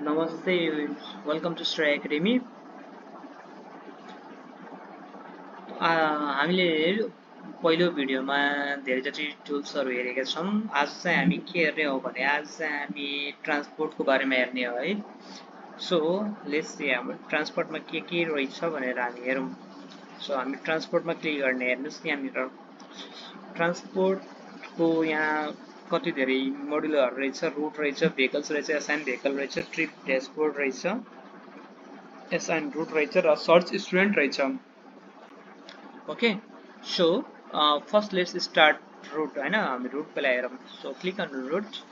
नमस्ते welcome to श्रेय academy हामीले पहिलो भिडियोमा धेरै जति टुल्सहरू हेरेका छौँ आज चाहिँ हामी के हेर्ने हो भने आज चाहिँ हामी ट्रान्सपोर्टको बारेमा हेर्ने हो है सो लेट्स सी हाम्रो ट्रान्सपोर्टमा के रहेछ भनेर हामी हेरौँ सो हामी ट्रान्सपोर्टमा क्लिक गर्ने हेर्नुहोस् यहाँनिर ट्रान्सपोर्टको यहाँ कति धेरै मोडुलहरू रहेछ रुट रहेछ भेहिकल्स रहेछ एसाइन भेहिकल रहेछ ट्रिप ड्यासबोर्ड रहेछ एसाइन रुट रहेछ र सर्च स्टुडेन्ट रहेछ okay so first let's start route होइन हामी रुट पहिला हेरौँ so click on route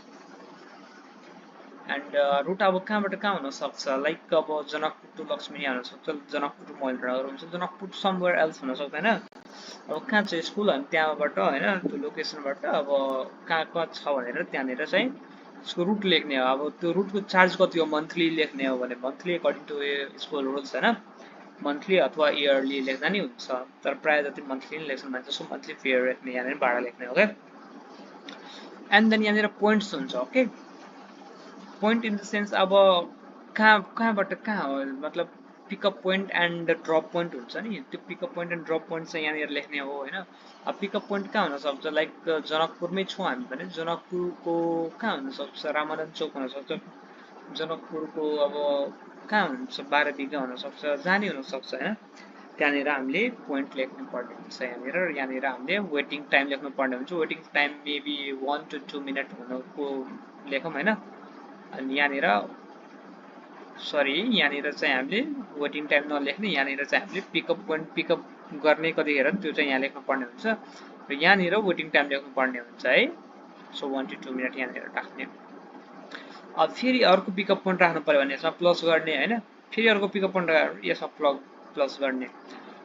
and route अब कहाँबाट कहाँ हुनसक्छ लाइक अब जनकपुर टु लक्ष्मी हुनसक्छ जनकपुर टु मैलडाँडाहरू हुन्छ जनकपुर समवेयर एल्स हुन सक्दैन अब कहाँ छ स्कुल अनि त्यहाँबाट होइन त्यो लोकेसनबाट अब कहाँ कहाँ छ भनेर त्यहाँनिर चाहिँ त्यसको रुट लेख्ने हो अब त्यो रुटको चार्ज कति हो मन्थली लेख्ने हो भने monthly according to school rules होइन मन्थली अथवा इयरली लेख्दा नि हुन्छ तर प्रायः जति मन्थली नै लेख्छन् भने जसो मन्थली फेयर लेख्ने यहाँनिर भाडा लेख्ने हो क्या एन्ड देन यहाँनिर पोइन्ट्स हुन्छ okay point in the sense अब कहाँबाट कहाँ हो मतलब pickup point and drop point हुन्छ नि त्यो pickup point and drop point चाहिँ यहाँनिर लेख्ने हो होइन अब पिकअप पोइन्ट कहाँ हुनसक्छ लाइक जनकपुरमै छौँ हामी भने जनकपुरको कहाँ हुनसक्छ रामानन्द चोक हुनसक्छ जनकपुरको अब कहाँ हुन्छ 12 बिघा हुनसक्छ जहाँ नि हुनसक्छ होइन त्यहाँनिर हामीले पोइन्ट लेख्नु पर्ने हुन्छ यहाँनिर हामीले वेटिङ टाइम लेख्नु पर्ने हुन्छ waiting time maybe 1 to 2 minute हुनुको लेखौँ होइन अनि यहाँनिर सरी यहाँनिर चाहिँ हामीले वेटिङ टाइम नलेख्ने यहाँनिर चाहिँ हामीले पिकअप पोइन्ट पिकअप गर्ने कतिखेर त्यो चाहिँ यहाँ लेख्नु पर्ने हुन्छ र यहाँनिर वेटिङ टाइम लेख्नु पर्ने हुन्छ है सो 1 to 2 मिनट यहाँनिर राख्ने अब फेरि अर्को पिकअप पोइन्ट राख्नु पऱ्यो भने यसमा प्लस गर्ने होइन फेरि अर्को पिकअप पोइन्ट यसमा प्लस गर्ने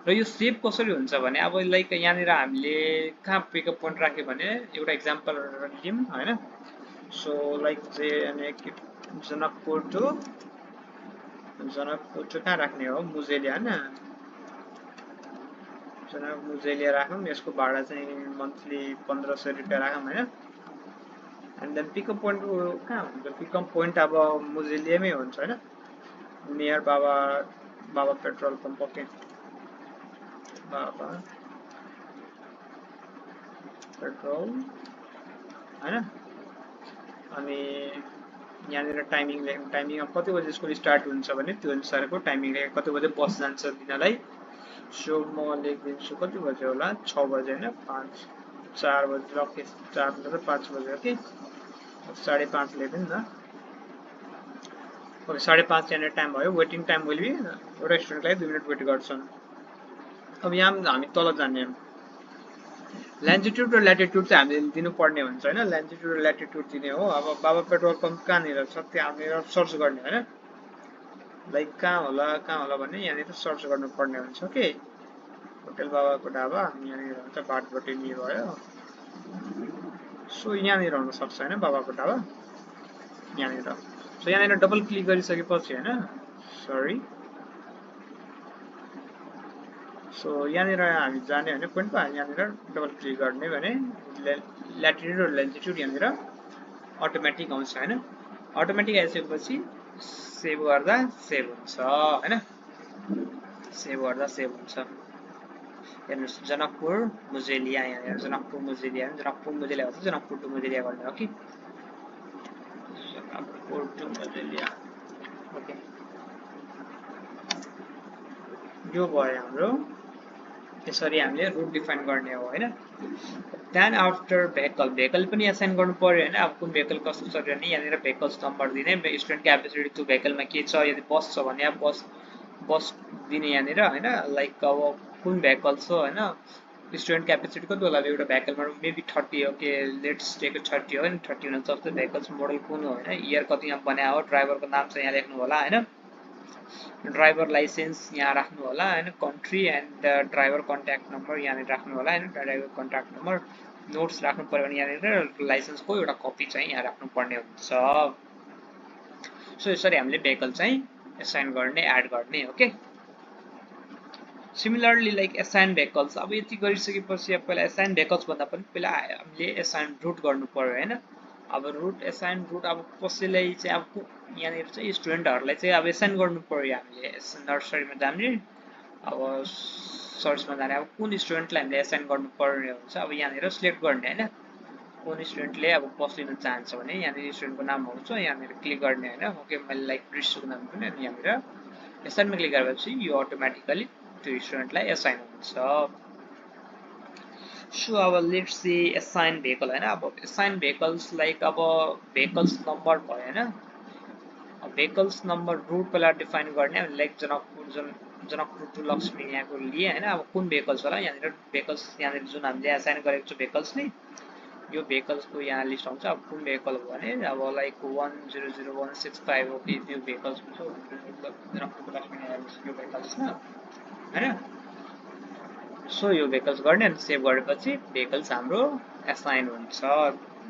र यो सेभ कसरी हुन्छ भने अब लाइक यहाँनिर हामीले कहाँ पिकअप पोइन्ट राख्यो भने एउटा इक्जाम्पल लियौँ होइन सो लाइक चाहिँ जनकपुर टु कहाँ राख्ने हो मुजेलिया होइन मुजेलिया राखौँ यसको भाडा चाहिँ मन्थली 1500 रुपियाँ राखौँ होइन एन्ड देन पिकअप पोइन्ट कहाँ हुन्छ पिकअप पोइन्ट अब मुजेलियामै हुन्छ होइन नियर बाबा पेट्रोल पम्प ओके बाबा पेट्रोल होइन अनि यहाँनिर टाइमिङ लेख्नु टाइमिङ अब कति बजी स्कुल स्टार्ट हुन्छ भने त्यो अनुसारको टाइमिङ लेखेँ कति बजी बस जान्छ दिनलाई सो म लेखिदिन्छु कति बजे होला 6 बजे होइन 4 बजे ओके 4 बजे 5 बजे ओके 5:30 लेखिदिउँ न ओके 5:30 यहाँनिर टाइम भयो वेटिङ टाइम विल बी एउटा स्टुडेन्टलाई 2 मिनट वेट गर्छन् अब यहाँ हामी तल जाने ल्यान्टिट्युड र ल्याटिट्युड चाहिँ हामीले दिनुपर्ने हुन्छ होइन ल्यान्टिट्युड र ल्याटिट्युड दिने हो अब बाबा पेट्रोल पम्प कहाँनिर छ त्यहाँनिर सर्च गर्ने होइन लाइक कहाँ होला भने यहाँनिर सर्च गर्नुपर्ने हुन्छ कि होटेल बाबाको ढाबा यहाँनिर हुन्छ बाटबटेनी भयो सो यहाँनिर हुनसक्छ होइन बाबाको ढाबा यहाँनिर सो यहाँनिर डबल क्लिक गरिसकेपछि होइन सरी सो यहाँनिर हामी जाने भने पोइन्टमा यहाँनिर डबल क्लिक गर्ने भने ल्याटिट्युड र ल्याटिट्युड यहाँनिर अटोमेटिक आउँछ होइन अटोमेटिक आइसकेपछि सेभ गर्दा सेभ हुन्छ होइन सेभ गर्दा सेभ हुन्छ हेर्नुहोस् जनकपुर मुजेलिया यहाँनिर जनकपुर मुजेलिया भन्छ जनकपुर टु मुजेलिया गर्ने हो कि जनकपुर टु मुजेलिया ओके यो भयो हाम्रो यसरी हामीले रुट डिफाइन गर्ने हो होइन देन आफ्टर भेहिकल पनि एसाइन गर्नु पर्यो होइन अब कुन भेहिकल कस्तो छ भने यहाँनिर भेहिकल्स नम्बर दिने स्टुडेन्ट क्यापेसिटी त्यो भेहिकलमा के छ यदि बस छ भने अब बस दिने यहाँनिर होइन लाइक अब कुन भेहिकल छ होइन स्टुडेन्ट क्यापेसिटी कति होला एउटा भेहिकलमा मेबी 30 ओके लेट्स टेक 30 हो नि 30 हुनसक्छ भेहिकल्स मोडल कुन हो होइन इयर कतिमा बनायो हो ड्राइभरको नाम चाहिँ यहाँ लेख्नु होला होइन ड्राइभर लाइसेन्स यहाँ राख्नु होला होइन country and driver contact number यहाँनिर राख्नु होला होइन ड्राइभर कन्ट्याक्ट नम्बर नोट्स राख्नु पर्यो भने यहाँनिर लाइसेन्सको एउटा कपी चाहिँ यहाँ राख्नुपर्ने हुन्छ सो यसरी हामीले भेहिकल चाहिँ एसाइन गर्ने एड गर्ने okay similarly like assign vehicles अब यति गरिसकेपछि अब पहिला एसाइन भेहिकल्स भन्दा पनि पहिला हामीले एसाइन रुट गर्नु पर्यो होइन अब रुट एसाइन रुट अब कसैलाई चाहिँ अब यहाँनिर चाहिँ स्टुडेन्टहरूलाई चाहिँ अब एसाइन गर्नु पर्यो हामीले नर्सरीमा जाने अब सर्चमा जाने अब कुन स्टुडेन्टलाई हामीले एसाइन गर्नु पर्ने हुन्छ अब यहाँनिर सिलेक्ट गर्ने होइन कुन स्टुडेन्टले अब बस लिन चाहन्छ भने यहाँनिर स्टुडेन्टको नाम आउँछ यहाँनिर क्लिक गर्ने होइन ओके मैले लाइक रिसुको नाम पनि अनि यहाँनिर एसाइनमा क्लिक गरेपछि यो अटोमेटिकली त्यो स्टुडेन्टलाई एसाइन हुन्छ सो अब लेट्स सी एसाइन भेहिकल होइन अब एसाइन भेहिकल्स लाइक अब भेहिकल्स नम्बर भयो होइन भेहिकल्स नम्बर रुट पहिला डिफाइन गर्ने लाइक जनकपुर टु लक्ष्मी यहाँको लिए होइन अब कुन भेहिकल्स होला यहाँनिर भेहिकल्स यहाँनिर जुन हामीले एसाइन गरेको छु भेहिकल्स नि यो भेहिकल्सको यहाँ लिस्ट आउँछ अब कुन भेहिकल हो भने अब लाइक 100165 हो कि त्यो भेहिकल्स हुन्छ जनकपुर टु लक्ष्मी यो भेहिकल्स होइन सो यो भेहिकल्स गर्ने अनि सेभ गरेपछि भेहिकल्स हाम्रो एसाइन हुन्छ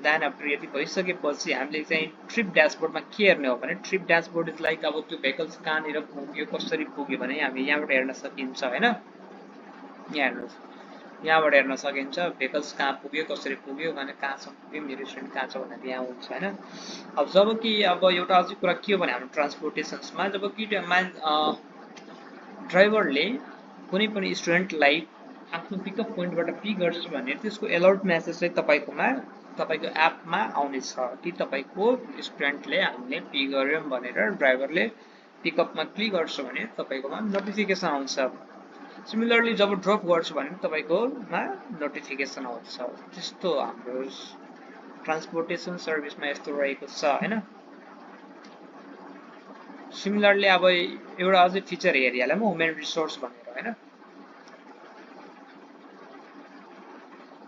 देन आफ्टर यति भइसकेपछि हामीले चाहिँ ट्रिप ड्यासबोर्डमा के हेर्ने हो भने ट्रिप ड्यासबोर्ड इज लाइक अब त्यो भेहिकल्स कहाँनिर पुग्यो कसरी पुग्यो भने हामी यहाँबाट हेर्न सकिन्छ होइन यहाँ हेर्नुहोस् यहाँबाट हेर्न सकिन्छ भेहिकल्स कहाँ पुग्यो कसरी पुग्यो भने कहाँसम्म पुग्यो मेरो स्टुडेन्ट कहाँ छ भनेर यहाँ हुन्छ होइन अब जब कि अब एउटा अझै कुरा के हो भने हाम्रो ट्रान्सपोर्टेसन्समा जब कि ड्राइभरले कुनै पनि स्टुडेन्टलाई आफ्नो पिकअप पोइन्टबाट पिक गर्छु भने त्यसको अलर्ट मेसेज चाहिँ तपाईँको एपमा आउनेछ कि तपाईँको स्टुडेन्टले हामीले पिक गर्यौँ भनेर ड्राइभरले पिकअपमा क्लिक गर्छु भने तपाईँकोमा नोटिफिकेसन आउँछ सिमिलरली जब ड्रप गर्छु भने तपाईँकोमा नोटिफिकेसन आउँछ त्यस्तो हाम्रो ट्रान्सपोर्टेसन सर्भिसमा यस्तो रहेको छ होइन सिमिलरली अब एउटा अझै फिचर हेरिहालौँ ह्युमन रिसोर्स भनेर होइन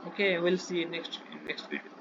okay we'll see next video